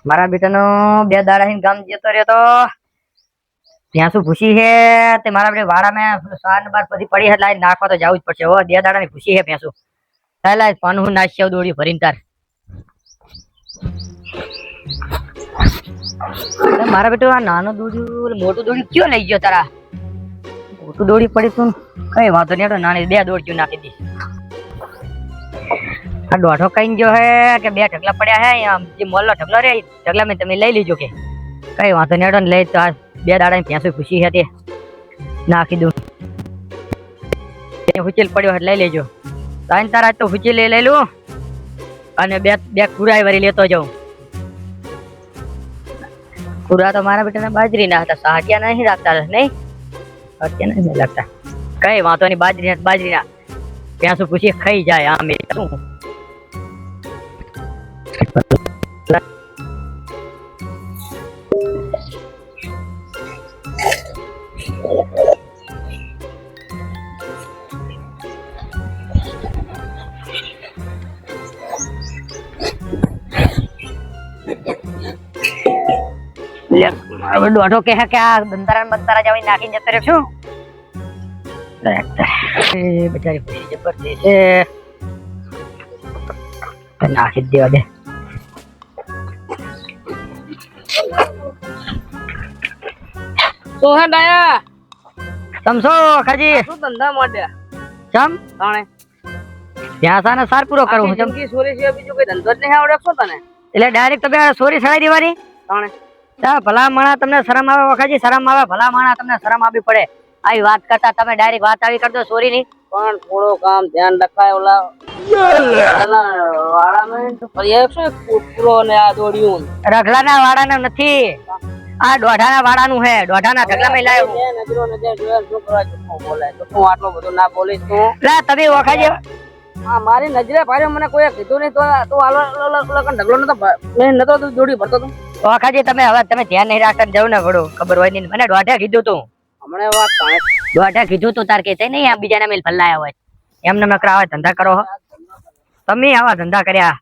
મારા બેટાનો 2 દાડા હિન ગામ જતો રહ્યો તો ત્યાં શું ખુશી હે તે મારા બેટે વાડામાં સાન બાર પછી પડી હે લાઈ નાખવા તો જવું જ પડશે. હો 2 દાડાની ખુશી હે ભેંસું લાઈ પાનું નાશ્યો દોડી ભરીને તાર. મારા બેટો આ નાનો દોડ્યું મોટું દોડ્યું કયો લઈ ગયો તારા? મોટું દોડી પડી તું કઈ વાંધો નહીં, નાની 2 દોડ્યું નાખી દી. આ દોઢો કઈ ગયો હે કે 2 ઢગલા પડ્યા હે જે મોલનો ઢગલો રે ઢગલા મેં તમે લઈ લીજો કે કઈ વાંધો નહીં લઈ તો 2 દાડા ની ભેંસો ખુશી છે તે નાખી દઉં. હુચેલ પડ્યો લઈ લેજો. તાન તારા તો હુચેલ લઈ લઉં અને બે કુરાઈ વરી લેતો જાઉં. કુરા તો મારા બેટાને બાજરી ના હતા, સાટિયા નહીં રાખતા નહીં, સાટિયા નહીં લાગતા. કઈ વાંધો નહીં, બાજરી ના ભેંસો ખુશી ખાઈ જાય. આમ શું દોઢો કે આ બંતારા જવા નાખીને જતો રહ્યો છું. બચારી ખુશી જબરદસ્ત છે, નાખી જ દેવા દે. તો હે ડાયા સમસો ખાજી શું ધંધા માંડ્યા? ચમ તાણે ત્યાં સાને સાર પૂરો કરું હું. જિંદગી સોરી છે, બીજું કોઈ ધંધો જ નહીં આવડે છો તને? એટલે ડાયરેક્ટ તમે સોરી સડાઈ દેવાની. તાણે ભલા માણા તમને શરમ આવે વખાજી, શરમ આવે. ભલા માણા તમને શરમ આપવી પડે. આવી વાત કરતા તમે ડાયરેક્ટ વાત આવી કરજો સોરી ની. પણ થોડો કામ ધ્યાન રખાય. ઓલા વાળામાં શું પૂરો ને આ દોડ્યું રગલાના વાડાના નથી, આ દોઢાના વાડાનું હે. દોઢાના ઢગલામાં લાયો હું. નજરો નજર જોયા શું કરવા જુઠ્ઠું બોલે? જુઠ્ઠું આટલો બધો ના બોલીશ તું. લા તમે વખાજી હા મારી નજરે ભારે મને કોઈ કીધું નહીં તો આલો ઢગલો નતો મેં નતો દોડી ભરતો તું. વખાજી તમે હવે તમે ધ્યાન નહીં રાખતા જવું ને ઘડું ખબર હોય નહીં. મને દોઢે કીધું તું, હમણાં વાત તાણે દોઢે કીધું તું તાર કે નહીં આ બીજાના મેલ ફલ્લાયા હોય એમને નકરા આવે ધંધા કરો. તમે આવા ધંધા કર્યા.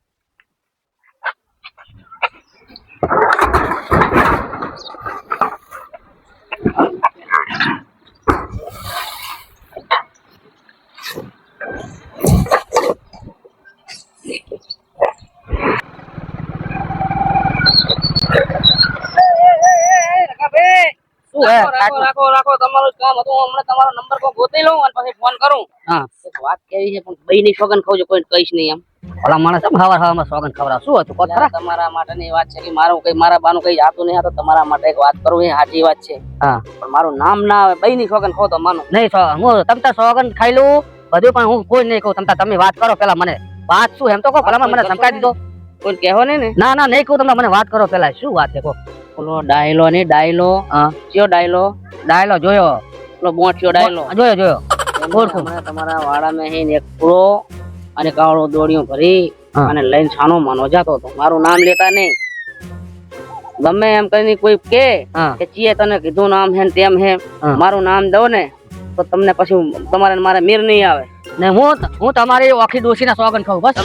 રાખો તમારું કામ હતું. હમણાં તમારો નંબર કો ગોતી લઉં અને પછી ફોન કરું. હા વાત કેવી છે પણ બઈ ની સોગન ખાવજો, કોઈ કહીશ નહીં. એમ ભલા માણસ હવામાં સોગન ખવડાવ શું હતું કોત ખરા? તમારા માટેની વાત છે કે મારું કઈ મારા બાનું કઈ જાતું નહીં. આ તો તમારા માટે એક વાત કરું, એ સાચી વાત છે. હા પણ મારું નામ ના આવે. બઈ ની સોગન ખાવ તો માનો નહીં. હું તમતા સોગન ખાઈ લઉં બધું, પણ હું કોઈ નહીં કહું. તમે વાત કરો પેલા. મને વાત શું એમ તો કહો પેલા. મને ધમકાવી દીધો. કોઈ કહેવો નહીં ને? ના ના નહીં કહું. તમને મને વાત કરો પેલા. શું વાત છે કહો? ઓલો ડાયલો ને ડાયલો. હા કયો ડાયલો? ડાયલો જોયો? ઓલો બોંચ્યો ડાયલો જોયો. તમારા વાડામાં હે એક પૂરો અને કાવડો દોડીઓ ભરી અને લઈને છાનો માનો જાતો હતો. મારું નામ લેતા નહીં. ગમે એમ કરીને કોઈ કે ચીએ તને કીધું નામ હે તેમ હે, મારું નામ દો ને તો તમને પછી તમારે મારે મેર નહીં આવે ને. હું તમારી આખી ડોસી ના સોગન ખાઉં બસ.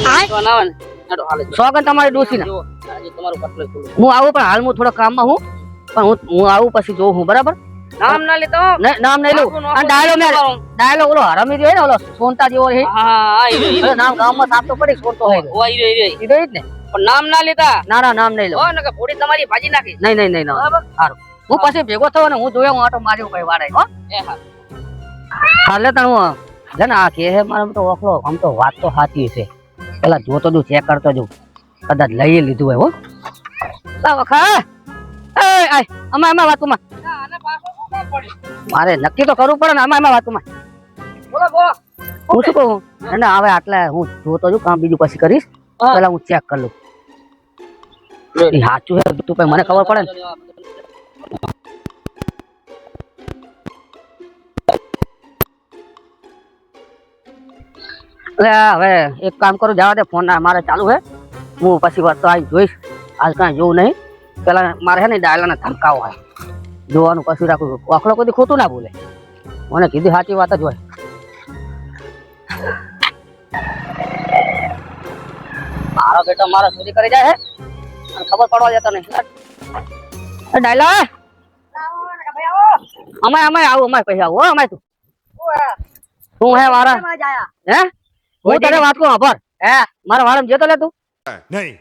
સોગન તમારી ડોસી ના. હું આવું પણ હાલ હું થોડા કામમાં હું, પણ હું આવું પછી જોઉં હું. બરાબર નામ ના લેતો. નામ નહીં લઉં. ડાયલો ઓલો હરામી રહ્યો ને, ઓલો સોનતા જેવો છે. નામ ગામમાં સાફ તો પડી. સોનતો હોય ને. પણ નામ ના લેતા. ના નામ નહીં લઉં. ને કે પૂરી તમારી ભાજી નાખી. નહીં સારું. હું પછી ભેગો થયો ને હું જોયો હું આટો માર્યો કઈ વાડે. હો હાલે તણ હું છે ને આ કે મારે તો ઓખલો આમ તો વાત તો સાચી છે. પેલા જોતો જો ચેક કરતો જો કદાચ લઈ લીધું હોય. હો વખા આમાં વાતમાં મારે નક્કી તો કરવું પડે ને. આમાં વાતમાં હું શું કહું હવે આટલા હું જોતો છું કામ બીજું પછી કરીશ. પેલા હું ચેક કરી લઉં સાચું છે તું મને ખબર પડે ને. હવે એક કામ કરું, જવા દે ફોન મારે ચાલુ હે. હું પછી વાત તો આવી જોઈશ. આજ કાંઈ જોવું નહીં. પેલા મારે છે ને ડાયલાને ધમકાવો હોય જોવાનું કશું રાખવું. આખલો કોઈ ખોટું ના બોલે. મને કીધું સાચી વાત જ હોય. મારો બેટો મારો ચોરી કરી જાય મને ખબર પડવા દેતો નહીં ડાયલા અમાય આવું અમાય પૈસા આવું હો અમાય તું હે વારા હે હું તને વાત કહું ખબર હે મારા વાળા જતો લે તું નહીં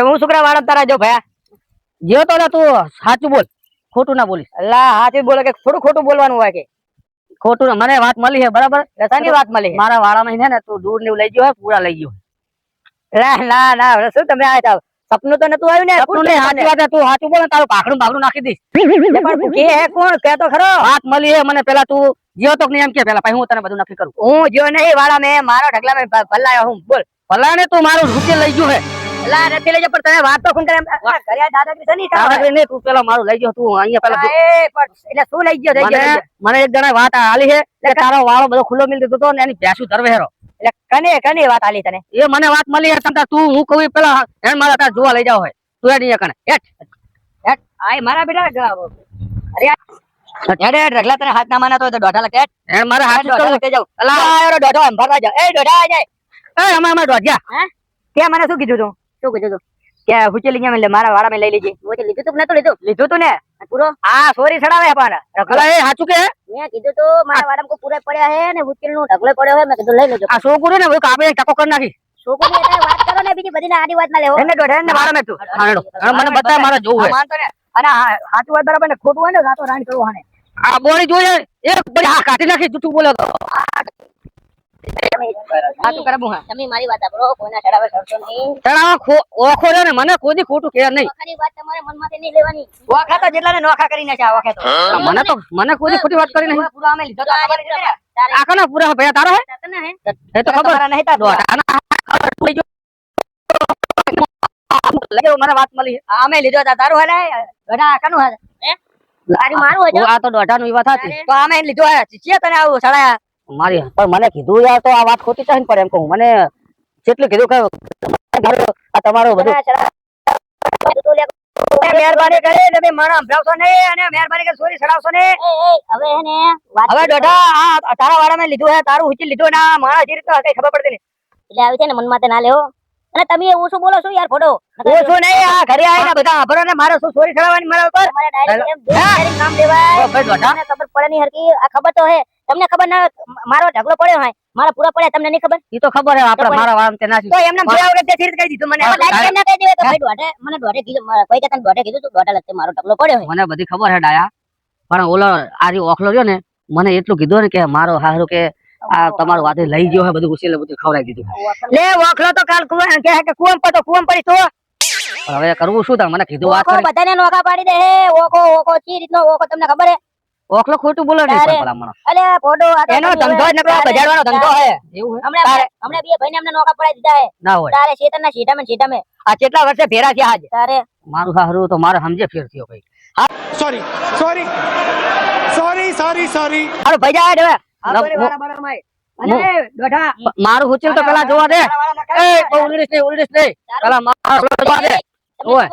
હું છોકરા વાળા તારા જો ભયા જેવો તો લે તું સાચું બોલ ખોટું ના બોલીશ અલ્લા સાચું બોલે કે થોડું ખોટું બોલવાનું હોય કે ખોટું ના મને વાત મળી છે બરાબર રસાની વાત મળી મારા વાળામાં છે ને તું દૂર ને લઈ ગયો પૂરા લઈ ગયો ના ના શું તમે આ સપનું તો નતું આવ્યું ને સપનું ને સાચી વાત તું સાચું બોલે તારું પાખડું નાખી દઈશ પણ કે હે કોણ કે તો ખરો વાત મળી હે મને પેલા તું જીઓ તો નહીં એમ કે પેલા પછી હું તને બધું નક્કી કરું હું જીઓ નહીં વાળા મેં મારો ઢગલા મેં પલ્લાયો હું બોલ પલ્લા ને તું મારું રૂપિયા લઈ ગયો હે લા નથી લઈ પણ તમે વાત તો કોણ કરે કર્યા દાદાગીરી છે ની દાદાગીરી નહીં તું પેલા મારું લઈ ગયો તું અહીંયા પેલા એટલે શું લઈ ગયો મને એક જણા વાત આલી છે કે તારો વાળો બધો ખુલ્લો મિલ દીધો તો ને એની ભેંસું ધરવે હેરો એટલે કને વાત આલી તને એ મને વાત મળી યાર તમતા તું હું કહું પેલા હેણ મારા તાર જોવા લઈ જાવ હોય તું એની કણે હેટ આય મારા બેટા અરે હેડ રગલા તને હાથ ના માના તો દોઢા લખ હેડ મારા હાથ દોઢા લખ જાવ અલા આયો દોઢો એમ ભરવા જા એ દોઢા આ જાય એ અમાર દોઢિયા હે કે મને શું કીધું તું શું કીધું તું કે હુચેલી ગયા એટલે મારા વાળા મે લઈ લેજે હું લીધું તું નતું લીધું તું ને પૂરો આ સોરી સડાવે પણ રગલા એ સાચું કે મેં કીધું તો મારા વાળા કો પૂરે પડ્યા હે ને હુચેલ નું ઢગલો પડ્યો હે મેં કીધું લઈ લેજો આ છોકરો ને હું કાપે ટકો કરી નાખી છોકરી એટલે વાત કરો ને બીજી બધી આડી વાત ના લેવો એને દોઢે ને મારા મે તું હાડો મને બતા મારા જોવું હે માનતો ને અને સાચું વાત બરાબર ને ખોટું હોય ને રાતો રાણી કરવું હાને આ બોળી જોઈએ એક બડી આ કાઢી નાખી જૂઠું બોલો તો તમે મારી વાત સાંભળો કોઈના ચડાવે સરતો નહીં ચડાવો ઓખો રે ને મને કોઈ ખોટું કે નહીં ઓખાની વાત તમારે મનમાંથી નહીં લેવાની ઓખા તો જેટલાને નોખા કરી નાખ્યા ઓખે તો મને કોઈ ખોટી વાત કરી નહીં પૂરા અમે લીધો તો આ કના પૂરા ભયા તારો હે એ તો ખબર નહીં તા દોટાના લગે મને વાત મળી અમે લીધો તા તારું હે ને ગડા કનું હે તારી મારું હે આ તો દોટાનું વાત હતી તો અમે લીધો હે ચીચે તને આવું સડાયા મારી પણ મને કીધું યાર તો આ વાત ખોટી છે ને પર એમ કહું મને કેટલું કીધું કે આ તમારો બધું મહેરબાની કરી તમે મને સમજાવશો નહીં અને મહેરબાની કરી સોરી સડાવશો ને હવે હે ને હવે દોઢા આ તારા વાળા મેં લીધું હે તારું ઉચી લીધું ના મારા જે રીતે કઈ ખબર પડતી નહીં એટલે આવી છે ને મનમાં તે ના લેવો અને તમે એવું શું બોલો છો યાર ફોટો ઓછું નહીં આ ઘરે આવીને બધા ખબર ને મારે શું સોરી સડાવવાની મારા ઉપર નામ લેવાય ખબર પડે નહીં હરકી આ ખબર તો હે તમને ખબર ના મારો ઢગલો પડ્યો હોય મારા પૂરા પડ્યા તમને નહીં ખબર ઈ તો ખબર હે આપડા મારા વાળા તે નાસી તો એમને જોયા વગર તે સીધ કહી દીધું મને લાઈક ના કહી દેવે તો ભાઈ દોઢે મને દોઢે કીધું મારા કોઈ કે તને દોઢે કીધું તું દોઢે લગતે મારો ઢગલો પડ્યો હોય મને બધી ખબર હે ડાયા પણ ઓલો આરી ઓખલો રહ્યો ને મને એટલું કીધું ને કે મારો હારું કે આ તમારું વાતે લઈ ગયો હે બધું ઉછેલે બધું ખવડાવી દીધું લે ઓખલો તો કાલ કુવા કે કુવમ પડી તો હવે કરવું શું તા મને કીધું વાત કરી બધાને નોખા પાડી દે હે ઓખો ચી રીતનો ઓખો તમને ખબર હે ઓખલો ખોટું બોલે ને ભલામણ અલે ફોટો એનો ધંધો જ નકરો બજારવાનો ધંધો હે એવું હે હમણે બે ભાઈને અમને નોખા પડાઈ દીધા હે ના હોય તારે શેતરના સીટા મે આ કેટલા વર્ષે ફેરા થયા આજ તારે મારું હારું તો મારે સમજે ફેર થયો ભાઈ સોરી હારું ભાઈ જા હવે આપરે વાળા બરાબર અને દોઢા મારું હુચેલ તો પેલા જોવા દે એ ઉલડીશ નહીં પેલા મારો જોવા દે ઓય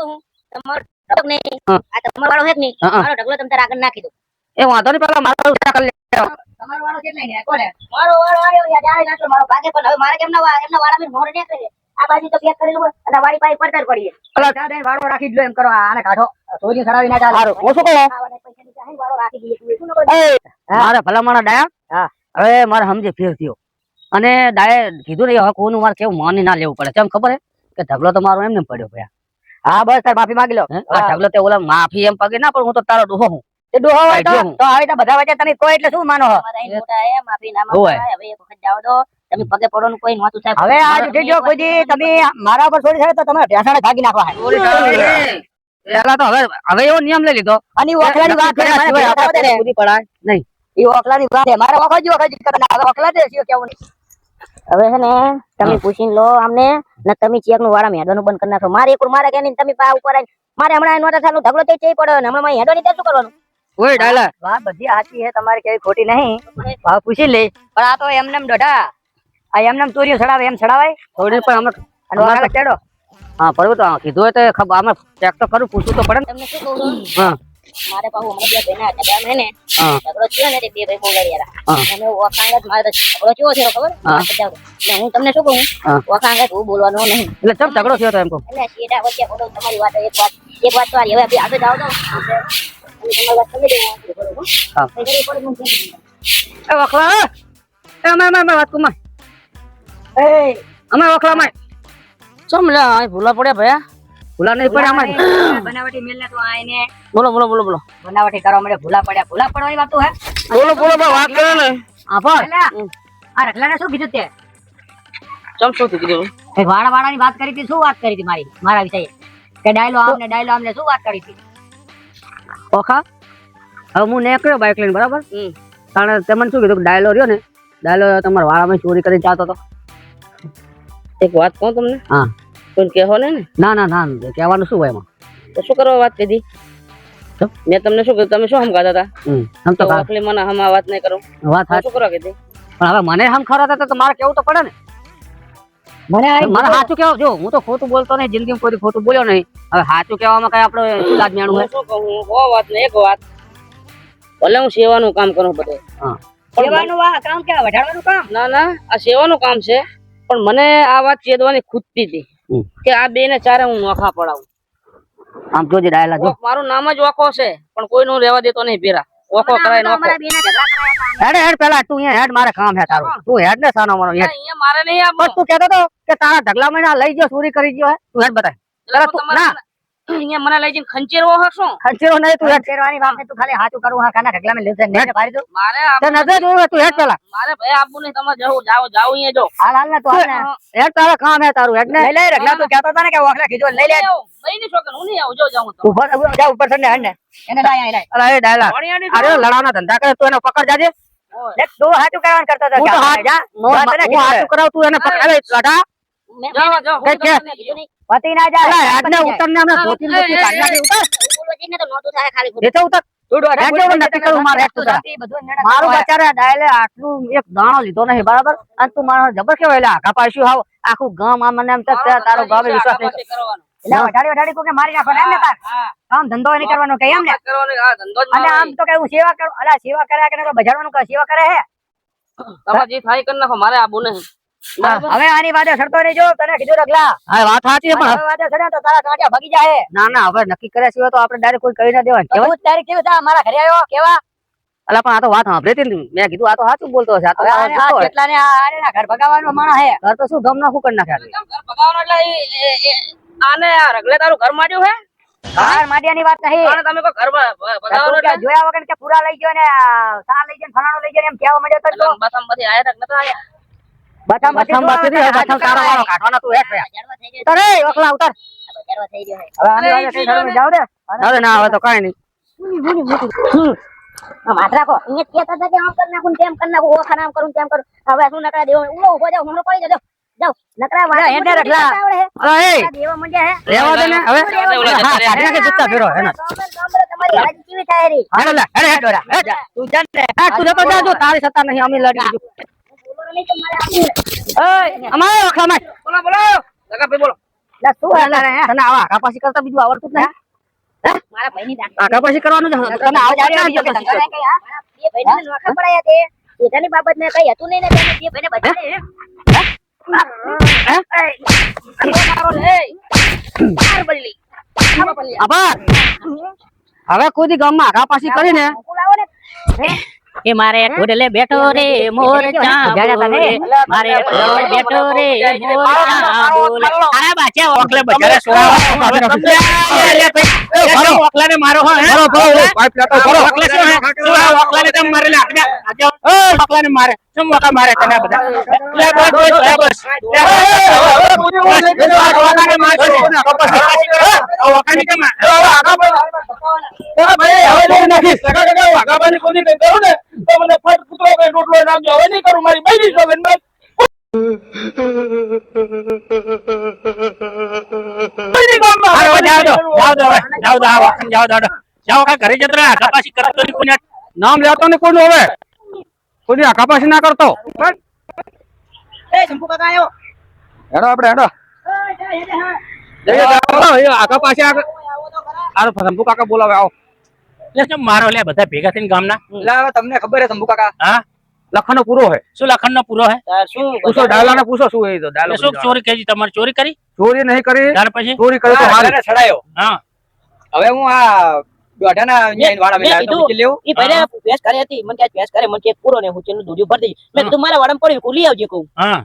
તમારો ઢગલો નહીં આ તમારો વાળો હે કે નહીં મારો ઢગલો તમ તાર આગળ નાખી દો એ વાંધો નહીં પેલા મારો કરી લે તમારો વાળો કેટલા ને કોને મારો વાળો આવ્યો યાર જાય નાખો મારો ભાગે પણ હવે મારે કેમ ના એમના વાળા મે મોર ને કરે આ બાજુ તો પેક કરેલું હોય અને વાડી પાઈ પડતર પડીએ અલા દાદા વાળો રાખી જ લો એમ કરો આને કાઢો સોજી સડાવી ના ચાલે સારું હું શું કહું વાળો રાખી દઈએ તું શું એ મારે ભલામણ ડાયા હા હવે મારે સમજે ફેર થયો અને ડાયે કીધું ને હવે કોનું મારે કેવું માની ના લેવું પડે કેમ ખબર હે કે ઢગલો તો મારો એમને પડ્યો ભયા હા બસ તાર માફી માંગી લો આ ઢગલો તે ઓલા માફી એમ પગે ના પણ હું તો તારો ડોહો હું તે ડોહો હોય તો આવી તો બધા વચ્ચે તને કોઈ એટલે શું માનો માફી ના માંગો હવે એક વખત જાવ તો તમે પગે પડવાનું કોઈ નહોતું સાહેબ હવે આજ ઉઠી ગયો કોઈ તમે મારા ઉપર છોડી છે તો તમે ઢેસાણે ભાગી નાખવા હે એલા તો હવે એવો નિયમ લઈ લીધો અને ઓખલાની વાત છે મને બુદ્ધિ પડાય નહીં ઈ ઓખલાની વાત છે મારા ઓખો જ કરે હવે ઓખલા દે છે કેવું નહીં હવે હે ને તમે પૂછીને લો આમને ને તમે ચેક નું વાળા મેદવાનું બંધ કરી નાખો મારે એક મારે કે નહીં તમે પા ઉપર આવીને મારે હમણાં નોટા ચાલુ ઢગલો તે ચઈ પડ્યો ને હમણાં માં હેડો ની શું કરવાનું ઓય ડાયલા વાત બધી સાચી છે તમારે કેવી ખોટી નહીં ભાવ પૂછી લે પણ આ તો એમનેમ દોઢા આ એમનેમ ચોરીઓ છડાવે એમ છડાવાય થોડી પણ અમે ચડો હા પડવું તો કીધું હોય તો ખબર અમે ચેક તો કરું પૂછવું તો પડે ને તમને શું કહું હા મારે પાછું હમણાં બે ભાઈના ઝઘડા ને હા ઝઘડો થયો ને તે બે ભાઈ બહુ લડ્યા હા. હતા અમે વખાણ જ મારે તો ઝઘડો કેવો થયો ખબર હા. એટલે હું તમને શું કહું હા. વખાણ જ હું બોલવાનું નહીં એટલે ચમ ઝઘડો થયો તો એમ કહું એટલે સીધા વચ્ચે બોલો તમારી વાત એક વાત તો આ હવે આપણે જાવ તો તમારી વાત સમજી લેવાનું હા. એ વખલા એ અમે વાત કુમાં અમે વખલામાં ચમ લે આ ભૂલા પડ્યા ભયા ભૂલા નહીં પડે અમારે બનાવટી મેલ ને તો આઈને બોલો બોલો બોલો બોલો બનાવટી કરવા માટે ભૂલા પડવાની વાત તો હે બોલો બોલો ભાઈ વાત કરો ને આભાર આ રખલાને શું કીધું તે ચમ શું કીધું એ વાળાની વાત કરી હતી શું વાત કરી હતી મારા વિશે કે ડાયલો આમને શું વાત કરી હતી ઓખા હવે હું નીકળ્યો બાઇક લઈને બરાબર કારણ તમને શું કીધું ડાયલો રહ્યો ને ડાયલો તમારા વાળામાં ચોરી કરીને જાતો હતો એક વાત કહું તમને હા કોઈ કહેવો ને ના ના ના કહેવાનું શું હોય એમાં તો શું કરવા વાત કીધી મેં તમને શું કીધું તમે શું સમજાતા હતા હમ તો આખલી મને હમ આ વાત નહીં કરું વાત તો શું કરવા કીધી પણ હવે મને હમ ખરા હતા તો મારે કેવું તો પડે ને મારે સાચું કેવું જો હું તો ખોટું બોલતો નહીં જિંદગીમાં કોઈ ખોટું બોલ્યો નહીં હવે સાચું કહેવામાં કઈ આપણે શું લાજ મેણું હું શું કહું હો વાત ને એક વાત ભલે હું સેવાનું કામ કરું બધે હા સેવાનું કામ કે વઢાડવાનું કામ ના ના આ સેવાનું કામ છે પણ મને આ વાત ચેદવાની ખૂટતી હતી કે આ બે ને ચારે હું નોખા પડાવું આમ જોજે ડાયલા જો મારું નામ જ ઓખો છે પણ કોઈનું રહેવા દેતો નહીં ભેરા ઓખો કરાય નોખો હેડ પેલા તું અહીંયા હેડ મારે કામ હે તારું તું હેડ ને સાનો મારો હેડ અહીંયા મારે નહીં આપો બસ તું કહેતો તો કે તારા ઢગલા મહિના લઈ ગયો ચોરી કરી ગયો હે તું હેડ બતાય તું ના અહીંયા મને લઈ જઈને ખંચેરવો હશો ખંચેરો નહીં તું હેડ ખંચેરવાની વાત તું ખાલી હાચું કરવું હા કાના ઢગલા માં લેજે ને પાડી દો મારે તે નજર જોયું તું હેડ પેલા મારે ભાઈ આપવું નહીં તમે જાઓ અહીંયા જો હાલ હાલ ને તું હાલ ને હેડ તારા કામ હે તારું હેડ ને લઈ લે ઢગલા તું કહેતો હતા ને કે ઓખલા કીધું લઈ લે ભાઈ ની છોકર હું નહીં આવું જો જાઉં તો ઉપર જા ઉપર ચડ ને હેડ ને એને લાય અરે એ ડાયલા અરે લડાના ધંધા કરે તું એને પકડ જાજે તું હાચું કરવાનું કરતો હતો હું તો હાચું કરાવ તું એને પકડ લડા પતિ ના જાય હેડ ને ઉતર ને હમણાં ધોતી ધોતી કાઢ નાખી ઉતર બોલજીને તો નોતું થાય ખાલી દેતો ઉતર નથી કરું મારે હેડ તું મારું બચારા ડાયલે આટલું એક દાણો લીધો નહીં બરાબર અને તું મારો જબર કેવો એટલે આખા પાડ્યું હાવ આખું ગામ આમ મને એમ તારો ગામે વિશ્વાસ નહીં એટલે વઢાડી કોકે મારી નાખો ને એમ ને તાર કામ ધંધો નહીં કરવાનો કે એમ ને અને આમ તો કે હું સેવા કરું અલા સેવા કર્યા કે બજારવાનું કે સેવા કરે હે તમારે જે થાય કરી નાખો મારે આબુ નહીં હવે આની વાદે સડતો નહીં જો તને કીધું રગલા હા વાત સાચી પણ હવે વાદે સડ્યા તો તારા કાંઠા ભાગી જાય ના ના હવે નક્કી કર્યા સિવાય તો આપણે ડાયરેક્ટ કોઈ કહી ના દેવાનું કેવું તારીખ કેવું થા મારા ઘરે આવ્યો કેવા અલા પણ આ તો વાત સાંભળી હતી મેં કીધું આ તો સાચું બોલતો હશે આ તો કેટલા ને આ ઘર ભગાવવાનો માણસ હે ઘર તો શું ગમ ના શું કરી નાખ્યા ઘર ભગાવવાનો એટલે આને રગલે તારું ઘર માંડ્યું હે ઘર માડિયાની વાત નહીં અને તમે કોઈ ઘર ભગાવવાનો એટલે જોયા વગર કે પૂરા લઈ ગયો ને સા લઈ ગયો ફલાણો લઈ ગયો એમ કેવા માંડ્યો તો બથમ બધી આયા તક નતા આયા બથમ બાકી ની બથમ તારો વાળો કાઢવાનો તું હેઠ ઉતર એ ઓખલા ઉતર બચારવા થઈ ગયો હવે આની વાગે કઈ ઘરે જાવ દે હવે ના હવે તો કાઈ નહીં વાત રાખો અહીંયા કહેતા હતા કે આમ કરી નાખું તેમ કરી નાખું ઓખા નામ કરું તેમ કરું હવે શું નકરા દેવો ઉભો જાવ હમણાં પડી જાવ જાવ નકરા વાત હેડે રખલા અરે એ દેવા મંડ્યા હે લેવા દે ને હવે હા કાઢી કે જુત્તા ફેરો હે ને તમારી હાજી કેવી થાય રે હાલો લે હેડ હેડ ઓરા તું જાન રે તું જતો જાજો તારી સત્તા નહીં અમે લડી દીધું અમારે ઓખલા માં બોલો બોલો લગા ભાઈ બોલો લા તું હેલા રે તને આવા કાપાસી કરતા બીજું આવડતું જ નહીં મારા ભાઈની દાંત કાપાસી કરવાનું જ તને આવડે બે ભાઈને નોખા પડાયા તે એની બાબત ને કઈ હતું નહીં ને તેને બે ભાઈને બચાવે હવે કોઈ ગામમાં આગા પાછી કરીને એ મારે ઢોડલે બેઠો રે મોર મારે બેઠો રે મોર અરે બાચા ઓકલે બચારે ઓકલાને મારો હો ઓકલે શું હે ઓકલાને તેમ મારે લે ઓકલાને મારે શું મોકા મારે તને બધા લે બસ ઓકલાને મારે ઓકલાને કેમ ભાઈ હવે લઈ નાખીશ વાઘાબાની કોઈ કઈ કરું ને તો મને ફટ કૂતરો કઈ રોટલો નાખજો હવે નહીં કરું મારી બૈરી છો બેન નામ લેતો ને કોઈનું હવે કોઈ આકાપાસી ના કરતો શંભુ કાકા આવ્યો હેડો આપડે હેડો આકાપાસી શંભુ કાકા બોલાવે આવો એટલે કેમ મારો લે બધા ભેગા થઈને ગામના એટલે હવે તમને ખબર હે શંભુ કાકા હા લખણનો પૂરો હે શું લખણનો પૂરો હે તાર શું પૂછો ડાલાને પૂછો શું એ તો ડાલો એટલે શું ચોરી કરી તમારે ચોરી કરી ચોરી નહીં કરી ત્યાર પછી ચોરી કરી તો હારી મારે સડાયો હા હવે હું આ દોઢાના અહીંયા વાળા મેં મેલા તો કીધું. મૂકી લેવું ઈ પહેલા ભેંસ કરે હતી મને કે આજ ભેંસ કરે મને કે પૂરો ને હું ચેનું દૂધ ભરી દઈ મેં કીધું મારા વાડામાં પડ્યું કુલી આવજે કહું હા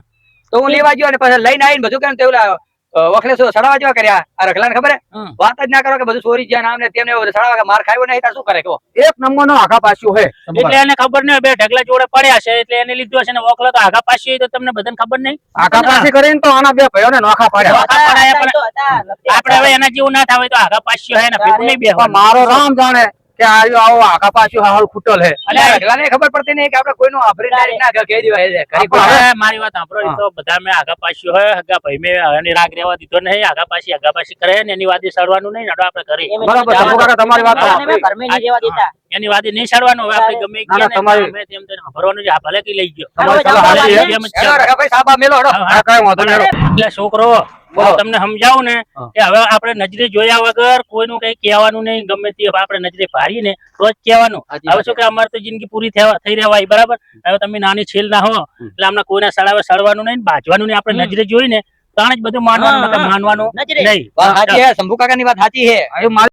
તો હું લેવા ગયો અને પછી લઈને આવીને બધું કેમ તે ઓલા વખલે સડાવા જેવા કર્યા આ રખલાને ખબર હે હમ. વાત જ ના કરો કે બધું ચોરી જ્યાં નામ ને તેમને સડાવા કે માર ખાયો નહીં તાર શું કરે કહો એક નંબરનો આઘા પાછું હે એટલે એને ખબર નહીં બે ઢગલા જોડે પડ્યા છે એટલે એને લીધું હશે ને ઓખલો તો આગા પાછી હોય તો તમને બધાને ખબર નહીં આઘા પાછી કરીને તો આના બે ભાઈઓને નોખા પાડ્યા નોખા પડાયા પણ તો હતા, લખતી આપણે હવે એના જેવું ના થાય તો આગા પાછી હોય ને ભેગું નહીં પણ બેહવાનું. મારો રામ જાણે કે આયો આવો આઘા પાછું હાલ ખૂટલ હે અને આ રખલાને ખબર પડતી નહીં કે આપણે કોઈનું આભરી ડાયરેક્ટ ના કહી દેવાય છે કરી આપણે હવે મારી વાત સાંભળો ઈ તો બધા મેં આગા પાછી હોય હગા ભાઈ મેં એની રાગ રહેવા દીધો નહીં આગા પાછી કરે ને એની વાદી સડવાનું નહીં નડો આપણે કરી એમ બરાબર જવા શંભુ કાકા તમારી વાત તો અને મેં ઘરમાં નહીં રહેવા દેતા એની વાદી નહીં સડવાનું હવે આપણે ગમે ના, ના, કે તમારી- અમે તેમ તેને ભરવાનું છે આ ભલે કે લઈ ગયો તમારી ચાલો, સલાહ ચાલો, સાચી હે. એમ જ હેલો છે. રખા ભાઈ સાબા મેલો હડો હા, આ કઈ વાંધો નહીં હેડો. એટલે છોકરો બોલો. તમને સમજાવું ને હા. કે હવે આપણે નજરે જોયા વગર કોઈનું કઈ કહેવાનું નહીં ગમે તે આપણે નજરે પાડીને રોજ કહેવાનું સાચી હવે વાત શું કે અમારે તો જિંદગી પૂરી થઈ રહેવાય બરાબર હવે તમે નાની છેલ ના હો એટલે આમને કોઈના સડાવે સડવાનું નહીં બાજવાનું નહીં આપણે નજરે જોઈને તાણ જ બધું માનવાનું નકર માનવાનું નજરે. નહીં વાત સાચી હે શંભુ કાકાની વાત સાચી હે એ મારી